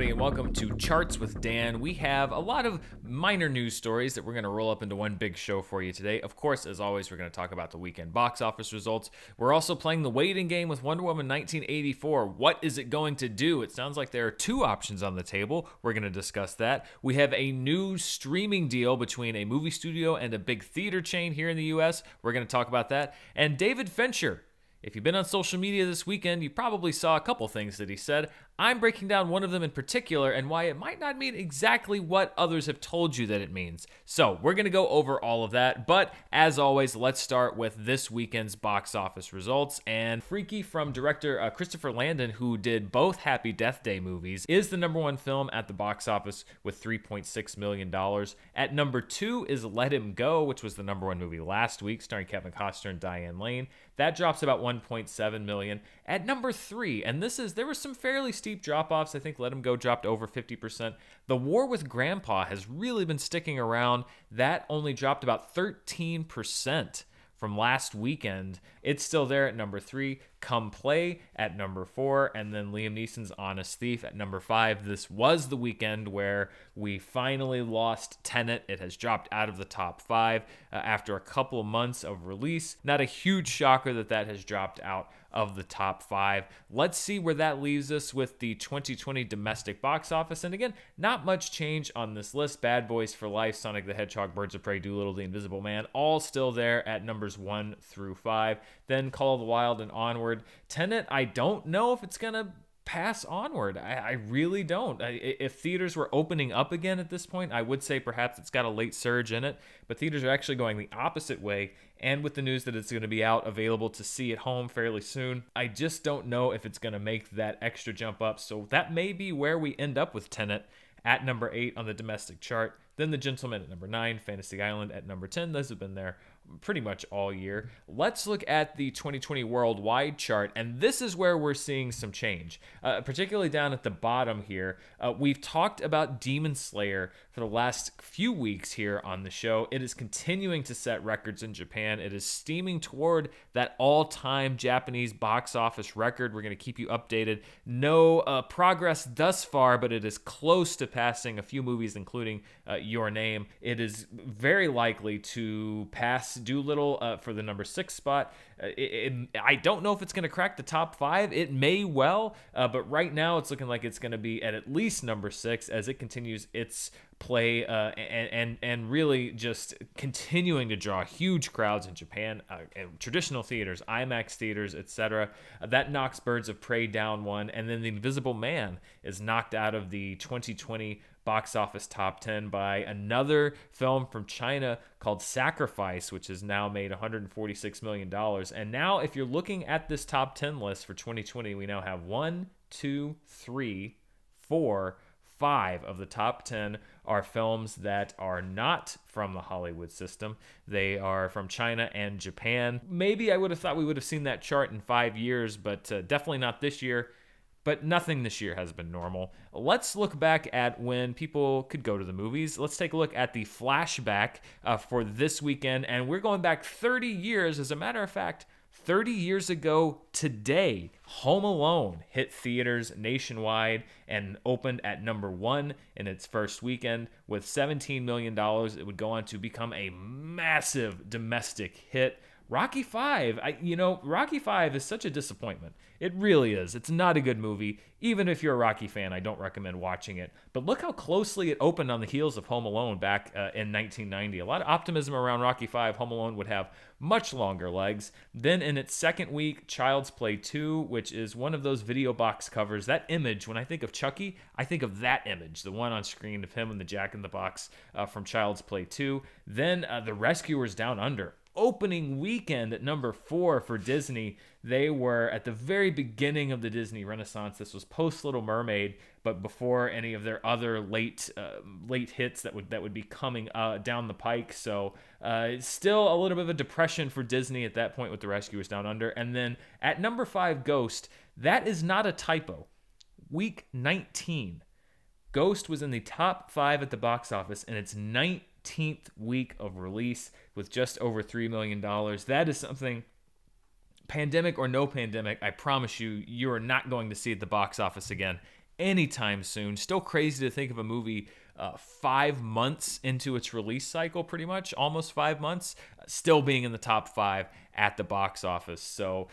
everybody, and welcome to Charts with Dan. We have a lot of minor news stories that we're going to roll up into one big show for you today. Of course, as always, we're going to talk about the weekend box office results. We're also playing the waiting game with Wonder Woman 1984. What is it going to do? It sounds like there are two options on the table. We're going to discuss that. We have a new streaming deal between a movie studio and a big theater chain here in the US. We're going to talk about that. And David Fincher. If you've been on social media this weekend, you probably saw a couple things that he said. I'm breaking down one of them in particular and why it might not mean exactly what others have told you that it means. So we're going to go over all of that. But as always, let's start with this weekend's box office results. And Freaky from director Christopher Landon, who did both Happy Death Day movies, is the number one film at the box office with $3.6 million. At number two is Let Him Go, which was the number one movie last week, starring Kevin Costner and Diane Lane. That drops about $1.7 million. At number three, and there were some fairly steep drop-offs. I think Let Him Go dropped over 50%. The War with Grandpa has really been sticking around. That only dropped about 13% from last weekend. It's still there at number three. Come Play at number four, and then Liam Neeson's Honest Thief at number five. This was the weekend where we finally lost Tenet. It has dropped out of the top five after a couple of months of release. Not a huge shocker that has dropped out of the top five. Let's see where that leaves us with the 2020 domestic box office. And again, not much change on this list. Bad Boys for Life, Sonic the Hedgehog, Birds of Prey, Dolittle, The Invisible Man, all still there at numbers 1 through 5. Then Call of the Wild and Onward. Tenet, I don't know if it's going to pass Onward. I really don't. If theaters were opening up again at this point, I would say perhaps it's got a late surge in it, but theaters are actually going the opposite way. And with the news that it's going to be out available to see at home fairly soon, I just don't know if it's going to make that extra jump up. So that may be where we end up with Tenet at number 8 on the domestic chart. Then The Gentleman at number 9, Fantasy Island at number 10. Those have been there pretty much all year. Let's look at the 2020 worldwide chart, and this is where we're seeing some change, particularly down at the bottom here. We've talked about Demon Slayer for the last few weeks here on the show. It is continuing to set records in Japan. It is steaming toward that all-time Japanese box office record. We're going to keep you updated. No progress thus far, but it is close to passing a few movies, including Your Name. It is very likely to pass Dolittle for the number 6 spot. I don't know if it's going to crack the top 5. It may well, but right now it's looking like it's going to be at least number 6 as it continues its play and really just continuing to draw huge crowds in Japan, traditional theaters, IMAX theaters, etc. That knocks Birds of Prey down one, and then The Invisible Man is knocked out of the 2020 box office top 10 by another film from China called Sacrifice, which has now made $146 million. And now if you're looking at this top 10 list for 2020, we now have 1, 2, 3, 4, 5 of the top 10 are films that are not from the Hollywood system. They are from China and Japan. Maybe I would have thought we would have seen that chart in 5 years, but definitely not this year. But nothing this year has been normal. Let's look back at when people could go to the movies. Let's take a look at the flashback for this weekend. And we're going back 30 years. As a matter of fact, 30 years ago today, Home Alone hit theaters nationwide and opened at number 1 in its first weekend with $17 million. It would go on to become a massive domestic hit. Rocky V, Rocky V is such a disappointment. It really is. It's not a good movie. Even if you're a Rocky fan, I don't recommend watching it. But look how closely it opened on the heels of Home Alone back in 1990. A lot of optimism around Rocky V. Home Alone would have much longer legs. Then in its second week, Child's Play 2, which is one of those video box covers. That image, when I think of Chucky, I think of that image, the one on screen of him in the Jack-in-the-Box from Child's Play 2. Then The Rescuers Down Under. Opening weekend at number 4 for Disney. They were at the very beginning of the Disney Renaissance. This was post Little Mermaid, but before any of their other late hits that would be coming down the pike. So still a little bit of a depression for Disney at that point with The Rescuers Down Under. And then at number 5, Ghost. That is not a typo. Week 19. Ghost was in the top 5 at the box office, and it's 19th week of release with just over $3 million. That is something, pandemic or no pandemic, I promise you, you are not going to see at the box office again anytime soon. Still crazy to think of a movie 5 months into its release cycle, pretty much, almost 5 months, still being in the top 5 at the box office. So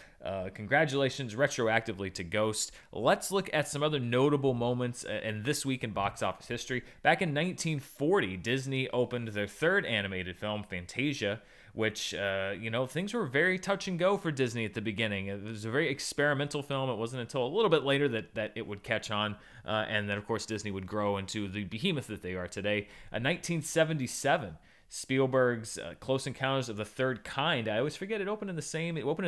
congratulations retroactively to Ghost. Let's look at some other notable moments in this week in box office history. Back in 1940, Disney opened their third animated film, Fantasia, which, things were very touch and go for Disney at the beginning. It was a very experimental film. It wasn't until a little bit later that it would catch on. And then, of course, Disney would grow into the behemoth that they are today. 1977, Spielberg's Close Encounters of the Third Kind. I always forget it opened in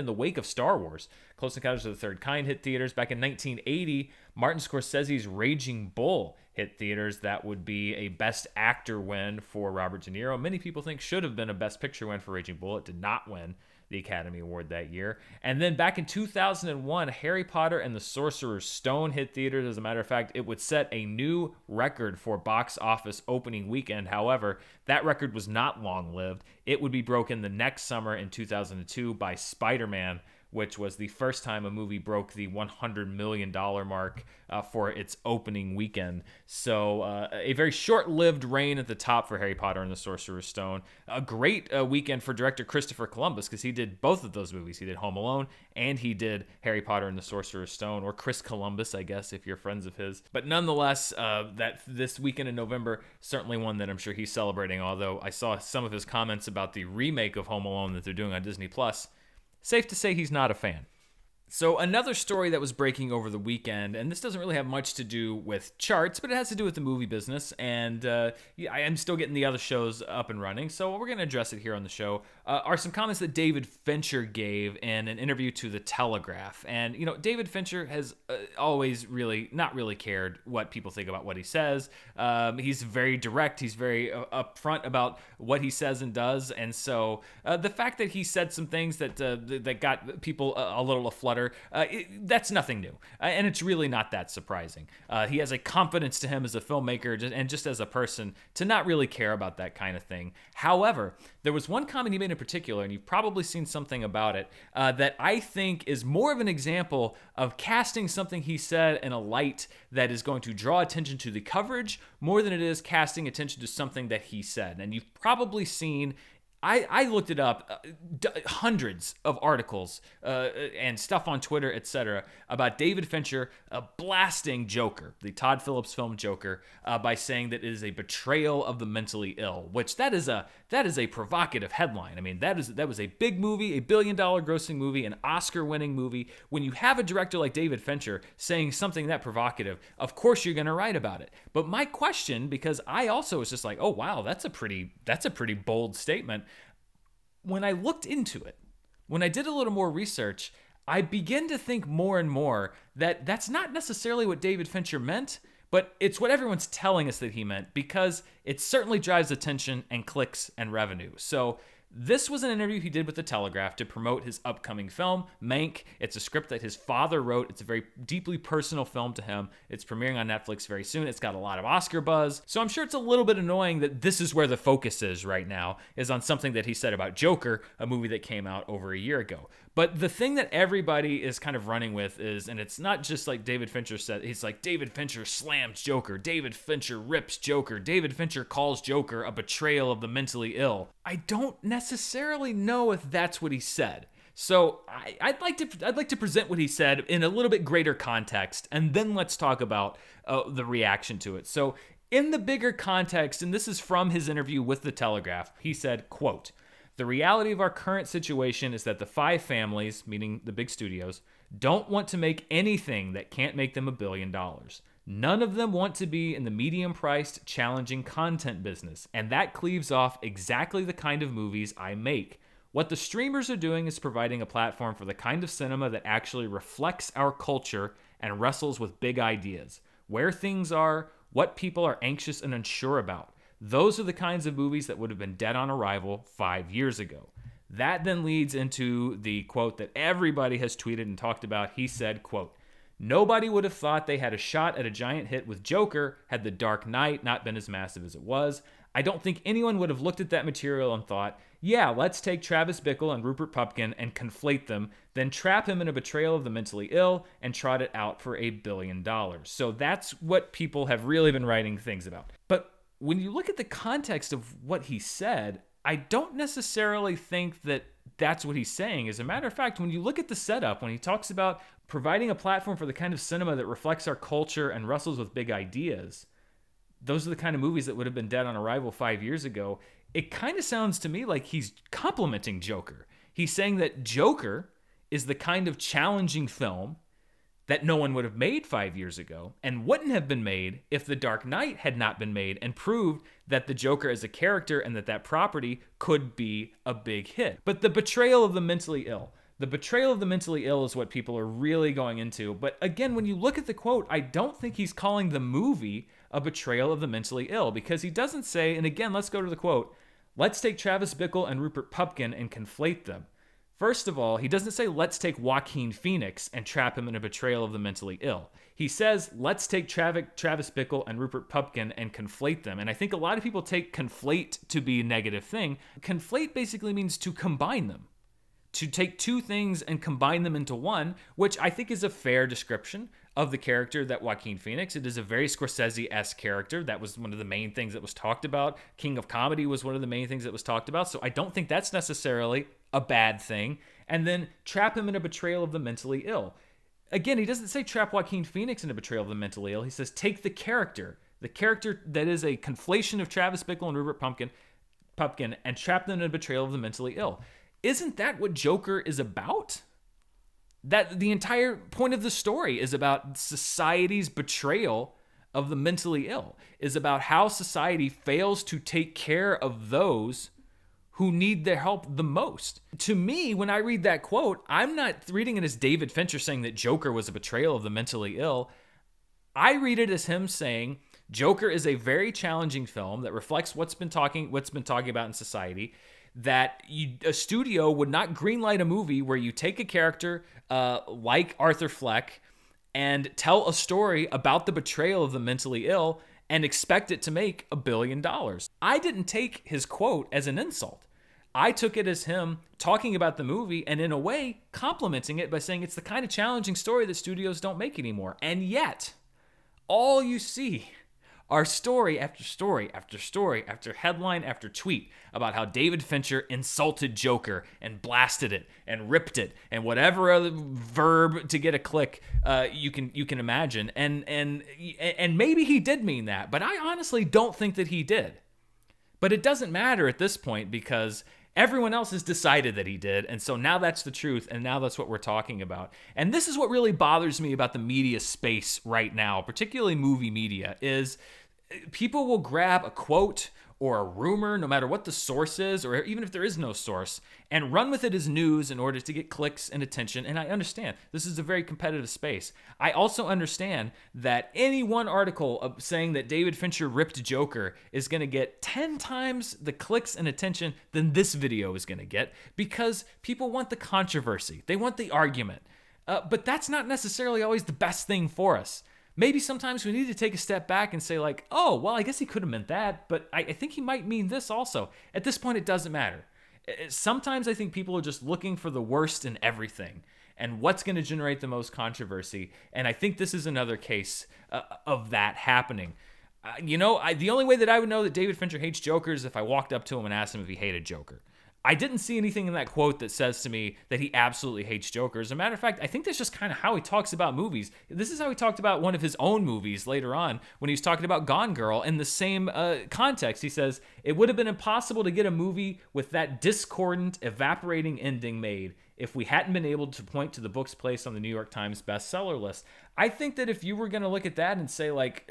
the wake of Star Wars. Close Encounters of the Third Kind hit theaters. Back in 1980, Martin Scorsese's Raging Bull hit theaters. That would be a Best Actor win for Robert De Niro. Many people think should have been a Best Picture win for Raging Bull. It did not win the Academy Award that year. And then back in 2001, Harry Potter and the Sorcerer's Stone hit theaters. As a matter of fact, it would set a new record for box office opening weekend. However, that record was not long-lived. It would be broken the next summer in 2002 by Spider-Man, which was the first time a movie broke the $100 million mark for its opening weekend. So a very short-lived reign at the top for Harry Potter and the Sorcerer's Stone. A great weekend for director Christopher Columbus, because he did both of those movies. He did Home Alone, and he did Harry Potter and the Sorcerer's Stone, or Chris Columbus, I guess, if you're friends of his. But nonetheless, that this weekend in November, certainly one that I'm sure he's celebrating, although I saw some of his comments about the remake of Home Alone that they're doing on Disney+. Safe to say he's not a fan. So another story that was breaking over the weekend, and this doesn't really have much to do with charts, but it has to do with the movie business, and I am still getting the other shows up and running, so we're going to address it here on the show, are some comments that David Fincher gave in an interview to The Telegraph. And, David Fincher has always not really cared what people think about what he says. He's very direct, he's very upfront about what he says and does, and so the fact that he said some things that got people a little aflutter, that's nothing new, and it's really not that surprising. He has a confidence to him as a filmmaker and just as a person to not really care about that kind of thing. However, there was one comment he made in particular, and you've probably seen something about it, that I think is more of an example of casting something he said in a light that is going to draw attention to the coverage more than it is casting attention to something that he said. And you've probably seen, I looked it up, hundreds of articles and stuff on Twitter, etc., about David Fincher blasting Joker, the Todd Phillips film Joker, by saying that it is a betrayal of the mentally ill, which that is a provocative headline. I mean, that was a big movie, $1 billion grossing movie, an Oscar-winning movie. When you have a director like David Fincher saying something that provocative, of course you're going to write about it. But my question, because I also was just like, oh wow, that's a pretty bold statement. When I looked into it, when I did a little more research, I begin to think more and more that that's not necessarily what David Fincher meant, but it's what everyone's telling us that he meant, because it certainly drives attention and clicks and revenue. So this was an interview he did with The Telegraph to promote his upcoming film, Mank. It's a script that his father wrote. It's a very deeply personal film to him. It's premiering on Netflix very soon. It's got a lot of Oscar buzz. So I'm sure it's a little bit annoying that this is where the focus is right now, is on something that he said about Joker, a movie that came out over a year ago. But the thing that everybody is kind of running with is, and it's not just like David Fincher said, he's like, David Fincher slams Joker, David Fincher rips Joker, David Fincher calls Joker a betrayal of the mentally ill. I don't necessarily know if that's what he said. So I'd like to present what he said in a little bit greater context, and then let's talk about the reaction to it. So in the bigger context, and this is from his interview with The Telegraph, he said, quote, "The reality of our current situation is that the five families, meaning the big studios, don't want to make anything that can't make them $1 billion. None of them want to be in the medium-priced, challenging content business, and that cleaves off exactly the kind of movies I make. What the streamers are doing is providing a platform for the kind of cinema that actually reflects our culture and wrestles with big ideas, where things are, what people are anxious and unsure about. Those are the kinds of movies that would have been dead on arrival 5 years ago." That then leads into the quote that everybody has tweeted and talked about. He said, quote, "Nobody would have thought they had a shot at a giant hit with Joker had The Dark Knight not been as massive as it was. I don't think anyone would have looked at that material and thought, yeah, let's take Travis Bickle and Rupert Pupkin and conflate them, then trap him in a betrayal of the mentally ill and trot it out for $1 billion. So that's what people have really been writing things about. But when you look at the context of what he said, I don't necessarily think that that's what he's saying. As a matter of fact, when you look at the setup, when he talks about providing a platform for the kind of cinema that reflects our culture and wrestles with big ideas, those are the kind of movies that would have been dead on arrival 5 years ago. It kind of sounds to me like he's complimenting Joker. He's saying that Joker is the kind of challenging film that no one would have made 5 years ago and wouldn't have been made if The Dark Knight had not been made and proved that the Joker as a character and that property could be a big hit. But the betrayal of the mentally ill. The betrayal of the mentally ill is what people are really going into. But again, when you look at the quote, I don't think he's calling the movie a betrayal of the mentally ill, because he doesn't say, and again, let's go to the quote, let's take Travis Bickle and Rupert Pupkin and conflate them. First of all, he doesn't say, let's take Joaquin Phoenix and trap him in a betrayal of the mentally ill. He says, let's take Travis Bickle and Rupert Pupkin and conflate them. And I think a lot of people take conflate to be a negative thing. Conflate basically means to combine them, to take two things and combine them into one, which I think is a fair description of the character that Joaquin Phoenix. It is a very Scorsese-esque character. That was one of the main things that was talked about. King of Comedy was one of the main things that was talked about. So I don't think that's necessarily a bad thing. And then trap him in a betrayal of the mentally ill. Again, he doesn't say trap Joaquin Phoenix in a betrayal of the mentally ill. He says take the character that is a conflation of Travis Bickle and Rupert Pupkin, and trap them in a betrayal of the mentally ill. Isn't that what Joker is about? That the entire point of the story is about society's betrayal of the mentally ill, is about how society fails to take care of those who need their help the most. To me, when I read that quote, I'm not reading it as David Fincher saying that Joker was a betrayal of the mentally ill. I read it as him saying Joker is a very challenging film that reflects what's been talking about in society, that a studio would not greenlight a movie where you take a character like Arthur Fleck and tell a story about the betrayal of the mentally ill and expect it to make $1 billion. I didn't take his quote as an insult. I took it as him talking about the movie and in a way complimenting it by saying it's the kind of challenging story that studios don't make anymore. And yet, all you see are story after story after story after headline after tweet about how David Fincher insulted Joker and blasted it and ripped it and whatever other verb to get a click you can imagine. And maybe he did mean that, but I honestly don't think that he did. But it doesn't matter at this point because everyone else has decided that he did, and so now that's the truth, and now that's what we're talking about. And this is what really bothers me about the media space right now, particularly movie media, is people will grab a quote or a rumor, no matter what the source is, or even if there is no source, and run with it as news in order to get clicks and attention. And I understand this is a very competitive space. I also understand that any one article of saying that David Fincher ripped Joker is going to get 10 times the clicks and attention than this video is going to get, because people want the controversy. They want the argument. But that's not necessarily always the best thing for us. Maybe sometimes we need to take a step back and say like, oh, well, I guess he could have meant that, but I think he might mean this also. At this point, it doesn't matter. Sometimes I think people are just looking for the worst in everything and what's going to generate the most controversy. And I think this is another case of that happening. The only way that I would know that David Fincher hates Joker is if I walked up to him and asked him if he hated Joker. I didn't see anything in that quote that says to me that he absolutely hates Joker. As a matter of fact, I think that's just kind of how he talks about movies. This is how he talked about one of his own movies later on when he was talking about Gone Girl in the same context. He says, it would have been impossible to get a movie with that discordant, evaporating ending made if we hadn't been able to point to the book's place on the New York Times bestseller list. I think that if you were going to look at that and say like,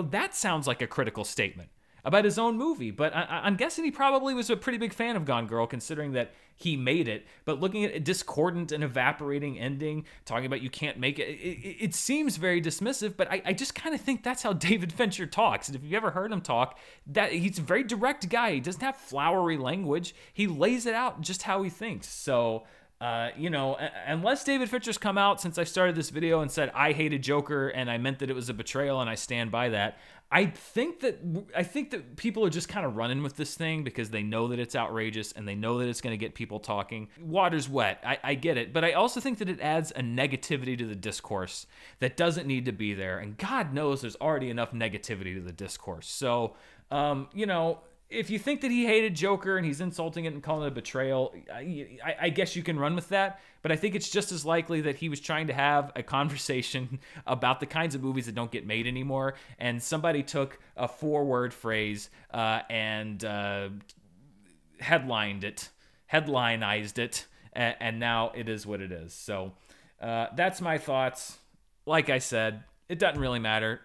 that sounds like a critical statement about his own movie. But I'm guessing he probably was a pretty big fan of Gone Girl, considering that he made it. But looking at a discordant and evaporating ending, talking about you can't make it, it seems very dismissive, but I just kind of think that's how David Fincher talks. And if you've ever heard him talk, that he's a very direct guy. He doesn't have flowery language. He lays it out just how he thinks. So You know, unless David Fincher's come out since I started this video and said I hated Joker and I meant that it was a betrayal and I stand by that, I think that people are just kind of running with this thing because they know that it's outrageous and they know that it's going to get people talking. Water's wet. I get it. But I also think that it adds a negativity to the discourse that doesn't need to be there. And God knows there's already enough negativity to the discourse. So, you know, if you think that he hated Joker and he's insulting it and calling it a betrayal, I guess you can run with that. But I think it's just as likely that he was trying to have a conversation about the kinds of movies that don't get made anymore. And somebody took a 4-word phrase and headlinized it. And now it is what it is. So that's my thoughts. Like I said, it doesn't really matter.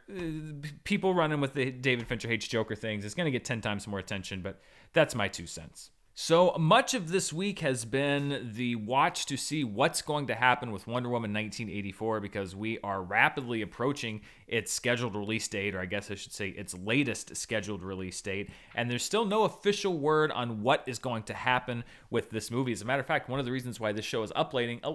People running with the David Fincher hates Joker things is going to get 10 times more attention, but that's my 2 cents. So much of this week has been the watch to see what's going to happen with Wonder Woman 1984 because we are rapidly approaching its scheduled release date, or I guess I should say its latest scheduled release date, and there's still no official word on what is going to happen with this movie. As a matter of fact, one of the reasons why this show is uploading a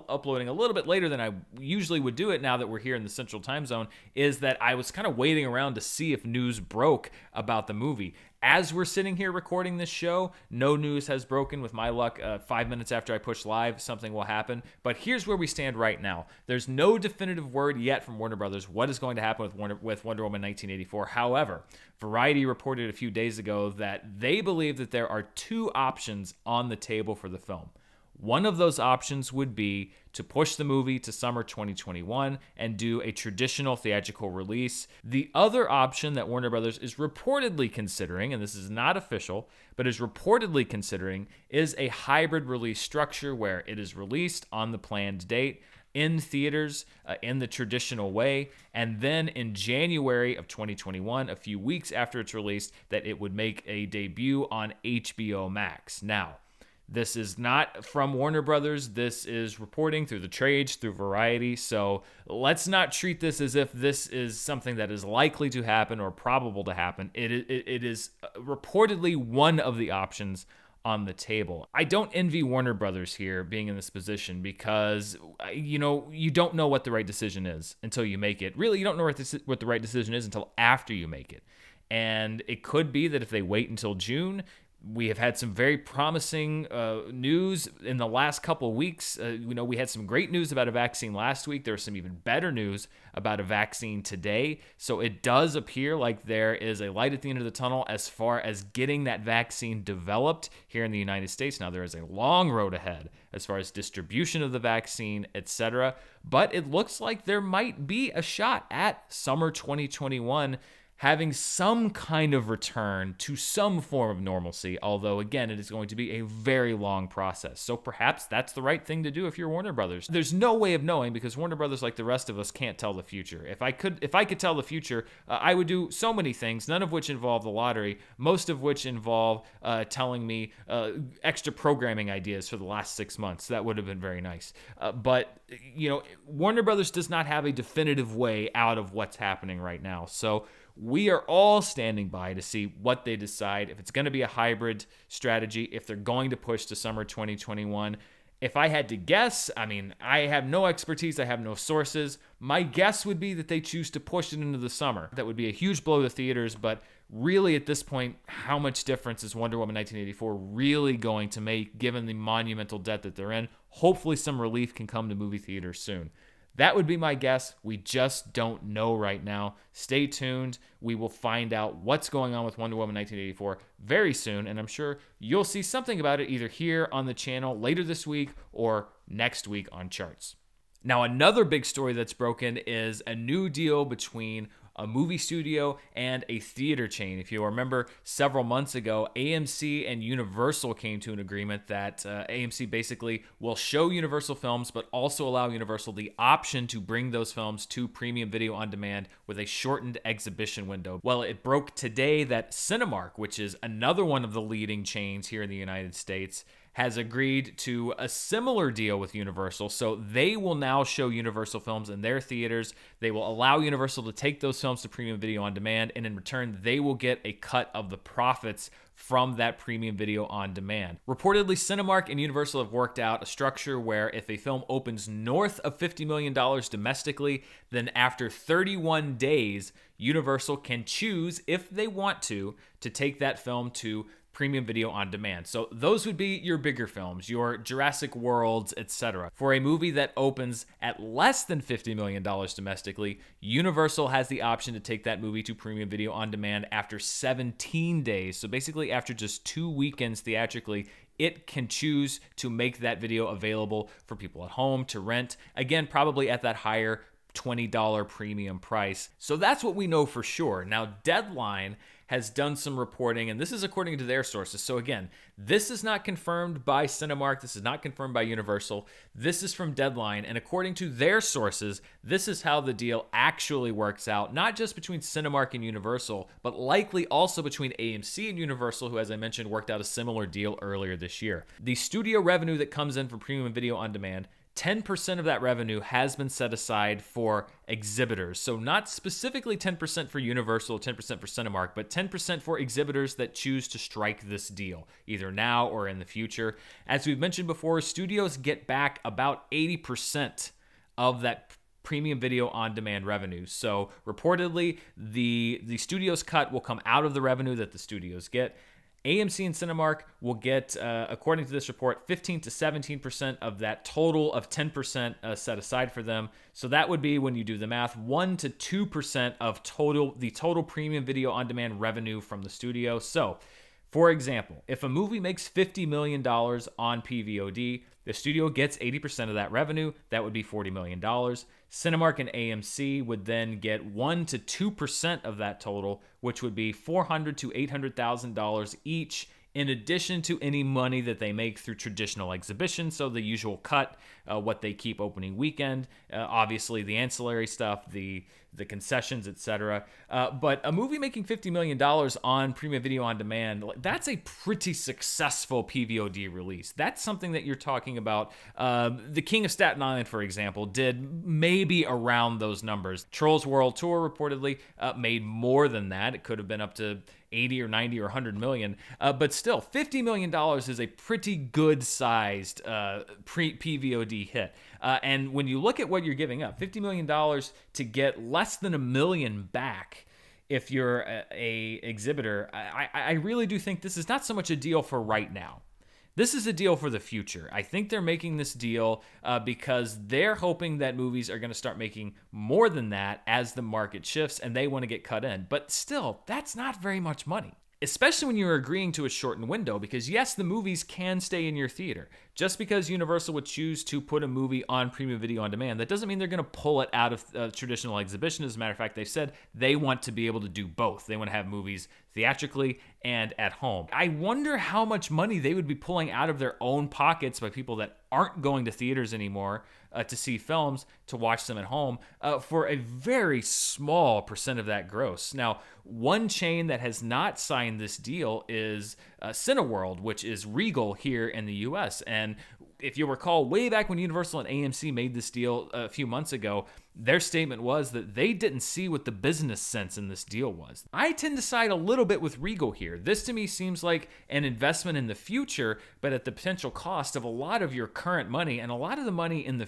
little bit later than I usually would do it now that we're here in the Central Time Zone is that I was kind of waiting around to see if news broke about the movie. As we're sitting here recording this show, no news has broken. With my luck, 5 minutes after I push live, something will happen. But here's where we stand right now. There's no definitive word yet from Warner Brothers what is going to happen with Wonder Woman 1984. However, Variety reported a few days ago that they believe that there are 2 options on the table for the film. One of those options would be to push the movie to summer 2021 and do a traditional theatrical release. The other option that Warner Brothers is reportedly considering, and this is not official, but is reportedly considering, is a hybrid release structure where it is released on the planned date in theaters in the traditional way, and then in January of 2021, a few weeks after it's released, that it would make a debut on HBO Max. Now, this is not from Warner Brothers. This is reporting through the trades, through Variety. So let's not treat this as if this is something that is likely to happen or probable to happen. It is reportedly one of the options on the table. I don't envy Warner Brothers here being in this position because, you know, you don't know what the right decision is until you make it. Really, you don't know what the right decision is until after you make it. And it could be that if they wait until June, we have had some very promising news in the last couple of weeks. You know, we had some great news about a vaccine last week. There's some even better news about a vaccine today. So it does appear like there is a light at the end of the tunnel as far as getting that vaccine developed here in the United States. Now, there is a long road ahead as far as distribution of the vaccine, etc. But it looks like there might be a shot at summer 2021 having some kind of return to some form of normalcy, although, again, it is going to be a very long process. So perhaps that's the right thing to do if you're Warner Brothers. There's no way of knowing because Warner Brothers, like the rest of us, can't tell the future. If I could tell the future, I would do so many things, none of which involve the lottery, most of which involve telling me extra programming ideas for the last 6 months. That would have been very nice. But, you know, Warner Brothers does not have a definitive way out of what's happening right now. So we are all standing by to see what they decide, if it's going to be a hybrid strategy, if they're going to push to summer 2021. If I had to guess, I mean, I have no expertise, I have no sources. My guess would be that they choose to push it into the summer. That would be a huge blow to theaters, but really at this point, how much difference is Wonder Woman 1984 really going to make given the monumental debt that they're in? Hopefully some relief can come to movie theaters soon. That would be my guess. We just don't know right now. Stay tuned. We will find out what's going on with Wonder Woman 1984 very soon, and I'm sure you'll see something about it either here on the channel later this week or next week on Charts. Now, another big story that's broken is a new deal between a movie studio and a theater chain. If you remember, several months ago, AMC and Universal came to an agreement that AMC basically will show Universal films, but also allow Universal the option to bring those films to premium video on demand with a shortened exhibition window. Well, it broke today that Cinemark, which is another one of the leading chains here in the United States, has agreed to a similar deal with Universal. So they will now show Universal films in their theaters. They will allow Universal to take those films to premium video on demand, and in return, they will get a cut of the profits from that premium video on demand. Reportedly, Cinemark and Universal have worked out a structure where if a film opens north of $50 million domestically, then after 31 days, Universal can choose, if they want to take that film to premium video on demand. So those would be your bigger films, your Jurassic Worlds, etc. For a movie that opens at less than $50 million domestically, Universal has the option to take that movie to premium video on demand after 17 days. So basically after just 2 weekends theatrically, it can choose to make that video available for people at home to rent. Again, probably at that higher $20 premium price. So that's what we know for sure. Now, Deadline has done some reporting, and this is according to their sources. So again, this is not confirmed by Cinemark. This is not confirmed by Universal. This is from Deadline, and according to their sources, this is how the deal actually works out, not just between Cinemark and Universal, but likely also between AMC and Universal, who, as I mentioned, worked out a similar deal earlier this year. The studio revenue that comes in from premium video on demand, 10% of that revenue has been set aside for exhibitors. So not specifically 10% for Universal, 10% for Cinemark, but 10% for exhibitors that choose to strike this deal, either now or in the future. As we've mentioned before, studios get back about 80% of that premium video on demand revenue. So reportedly, the studio's cut will come out of the revenue that the studios get. AMC and Cinemark will get, according to this report, 15 to 17% of that total of 10% set aside for them. So that would be, when you do the math, 1 to 2% of the total premium video on demand revenue from the studio. So, for example, if a movie makes $50 million on PVOD, the studio gets 80% of that revenue. That would be $40 million. Cinemark and AMC would then get 1 to 2% of that total, which would be $400,000 to $800,000 each, in addition to any money that they make through traditional exhibitions. So the usual cut, what they keep opening weekend, obviously the ancillary stuff, the concessions, etc. But a movie making $50 million on premium video on demand, that's a pretty successful PVOD release. That's something that you're talking about. The King of Staten Island, for example, did maybe around those numbers. Trolls World Tour reportedly made more than that. It could have been up to 80 or 90 or 100 million. But still, $50 million is a pretty good sized pre-PVOD hit. And when you look at what you're giving up, $50 million to get less than $1 million back, if you're a exhibitor, I really do think this is not so much a deal for right now. This is a deal for the future. I think they're making this deal because they're hoping that movies are going to start making more than that as the market shifts, and they want to get cut in. But still, that's not very much money, especially when you're agreeing to a shortened window, because yes, the movies can stay in your theater. Just because Universal would choose to put a movie on premium video on demand, that doesn't mean they're going to pull it out of traditional exhibition. As a matter of fact, they've said they want to be able to do both. They want to have movies theatrically and at home. I wonder how much money they would be pulling out of their own pockets by people that aren't going to theaters anymore to see films, to watch them at home, for a very small percent of that gross. Now, one chain that has not signed this deal is Cineworld, which is Regal here in the US. And if you recall, way back when Universal and AMC made this deal a few months ago, their statement was that they didn't see what the business sense in this deal was. I tend to side a little bit with Regal here. This to me seems like an investment in the future, but at the potential cost of a lot of your current money and a lot of the money in the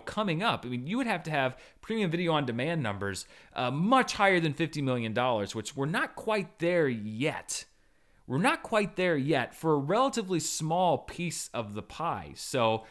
coming up. I mean, you would have to have premium video on demand numbers much higher than $50 million, which we're not quite there yet. We're not quite there yet for a relatively small piece of the pie. So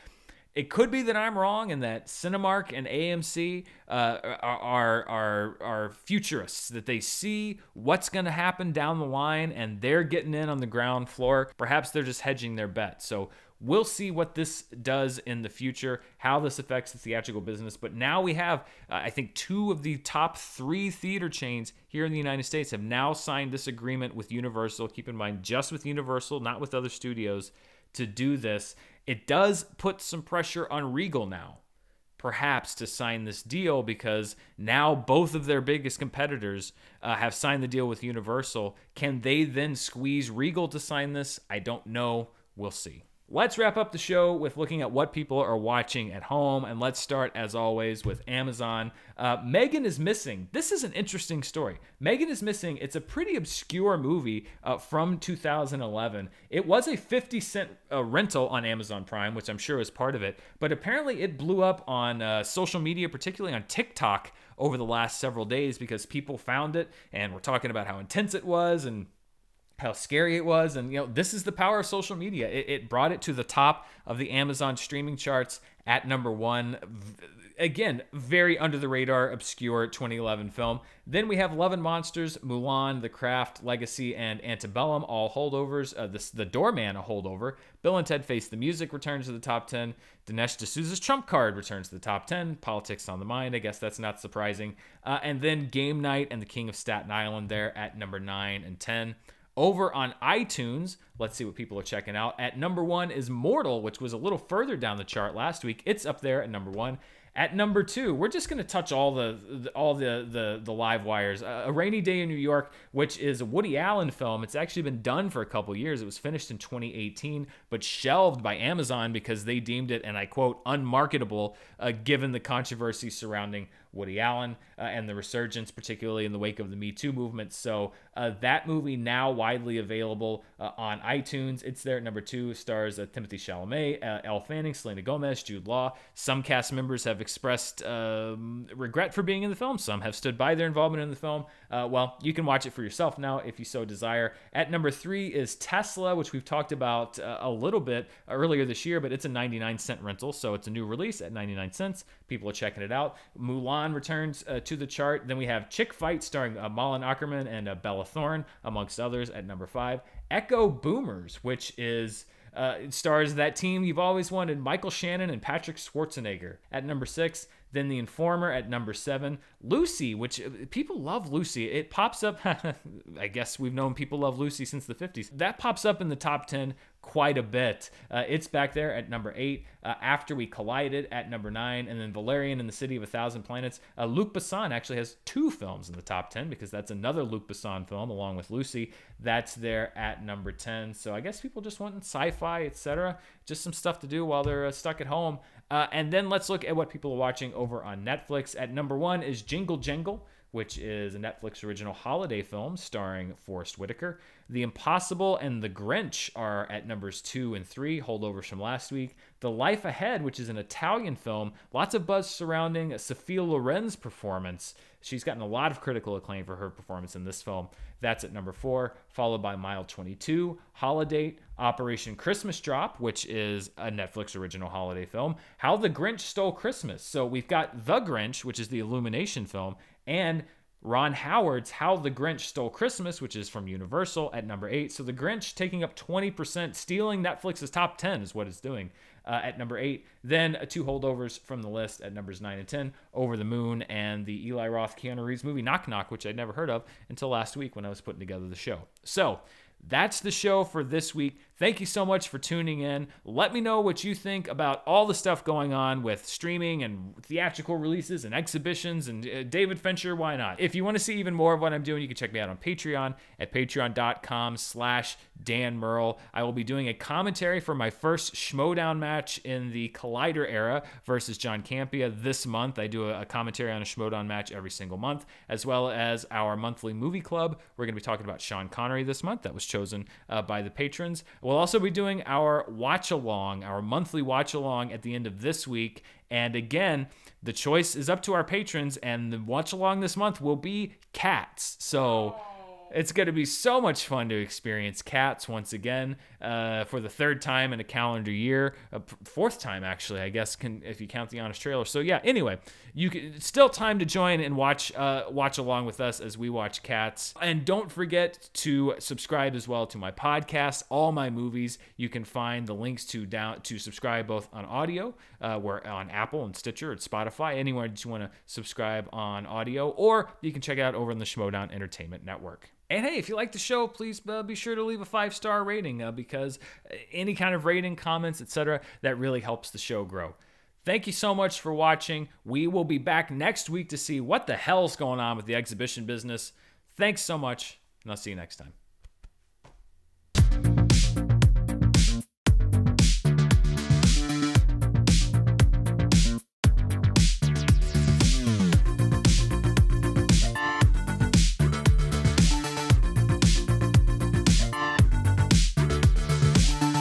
it could be that I'm wrong and that Cinemark and AMC are futurists, that they see what's going to happen down the line and they're getting in on the ground floor. Perhaps they're just hedging their bet. So we'll see what this does in the future, how this affects the theatrical business. But now we have, I think, 2 of the top 3 theater chains here in the United States have now signed this agreement with Universal. Keep in mind, just with Universal, not with other studios, to do this. It does put some pressure on Regal now, perhaps, to sign this deal, because now both of their biggest competitors have signed the deal with Universal. Can they then squeeze Regal to sign this? I don't know. We'll see. Let's wrap up the show with looking at what people are watching at home. And let's start, as always, with Amazon. Megan is Missing. This is an interesting story. Megan is Missing. It's a pretty obscure movie from 2011. It was a 50-cent rental on Amazon Prime, which I'm sure is part of it. But apparently it blew up on social media, particularly on TikTok, over the last several days because people found it and were talking about how intense it was and how scary it was. And, this is the power of social media. It brought it to the top of the Amazon streaming charts at number 1. Again, very under the radar, obscure 2011 film. Then we have Love and Monsters, Mulan, The Craft, Legacy, and Antebellum, all holdovers. The Doorman, a holdover. Bill and Ted Face the Music returns to the top 10. Dinesh D'Souza's Trump Card returns to the top 10. Politics on the Mind, I guess that's not surprising. And then Game Night and The King of Staten Island there at number 9 and 10. Over on iTunes, let's see what people are checking out. At number 1 is Mortal, which was a little further down the chart last week. It's up there at number 1. At number 2, we're just going to touch all the live wires. A Rainy Day in New York, which is a Woody Allen film. It's actually been done for a couple years. It was finished in 2018, but shelved by Amazon because they deemed it, and I quote, unmarketable, given the controversy surrounding Woody Allen and the resurgence, particularly in the wake of the Me Too movement. So that movie now widely available on iTunes. It's there at number 2. Stars Timothée Chalamet, Elle Fanning, Selena Gomez, Jude Law. Some cast members have expressed regret for being in the film. Some have stood by their involvement in the film. Well, you can watch it for yourself now if you so desire. At number 3 is Tesla, which we've talked about a little bit earlier this year, but it's a 99-cent rental, so it's a new release at 99 cents. People are checking it out. Mulan returns to the chart. Then we have Chick Fight starring Malin Ackerman and Bella Thorne, amongst others, at number 5. Echo Boomers, which is stars that team you've always wanted, Michael Shannon and Patrick Schwarzenegger, at number 6. Then The Informer at number 7. Lucy, which people love Lucy. It pops up, I guess we've known people love Lucy since the 50s. That pops up in the top 10 quite a bit. It's back there at number 8. After We Collided at number 9. And then Valerian and the City of a Thousand Planets. Luc Besson actually has 2 films in the top 10 because that's another Luc Besson film along with Lucy. That's there at number 10. So I guess people just want sci-fi, etc. Just some stuff to do while they're stuck at home. And then let's look at what people are watching over on Netflix. At number 1 is Jingle Jangle, which is a Netflix original holiday film starring Forrest Whitaker. The Impossible and The Grinch are at numbers 2 and 3, holdovers from last week. The Life Ahead, which is an Italian film, lots of buzz surrounding Sophia Loren's performance. She's gotten a lot of critical acclaim for her performance in this film. That's at number 4, followed by Mile 22, Holiday, Operation Christmas Drop, which is a Netflix original holiday film, How the Grinch Stole Christmas. So we've got The Grinch, which is the Illumination film, and Ron Howard's How the Grinch Stole Christmas, which is from Universal, at number 8. So The Grinch taking up 20%, stealing Netflix's top 10 is what it's doing at number 8. Then 2 holdovers from the list at numbers 9 and 10, Over the Moon and the Eli Roth Keanu Reeves movie Knock Knock, which I'd never heard of until last week when I was putting together the show. So that's the show for this week. Thank you so much for tuning in. Let me know what you think about all the stuff going on with streaming and theatrical releases and exhibitions and David Fincher, why not? If you want to see even more of what I'm doing, you can check me out on Patreon at patreon.com/Dan Murrell. I will be doing a commentary for my first Schmodown match in the Collider era versus John Campea this month. I do a commentary on a Schmodown match every single month, as well as our monthly movie club. We're going to be talking about Sean Connery this month. That was chosen by the patrons. We'll also be doing our watch-along, our monthly watch-along at the end of this week. And again, the choice is up to our patrons, and the watch-along this month will be Cats. So it's going to be so much fun to experience Cats once again for the 3rd time in a calendar year. 4th time, actually, I guess, if you count the Honest Trailer. So yeah, anyway, it's still time to join and watch along with us as we watch Cats. And don't forget to subscribe as well to my podcast, All My Movies. You can find the links to subscribe both on audio, we're on Apple and Stitcher and Spotify, anywhere that you want to subscribe on audio, or you can check it out over on the Schmodown Entertainment Network. And hey, if you like the show, please be sure to leave a 5-star rating because any kind of rating, comments, etc., that really helps the show grow. Thank you so much for watching. We will be back next week to see what the hell's going on with the exhibition business. Thanks so much, and I'll see you next time.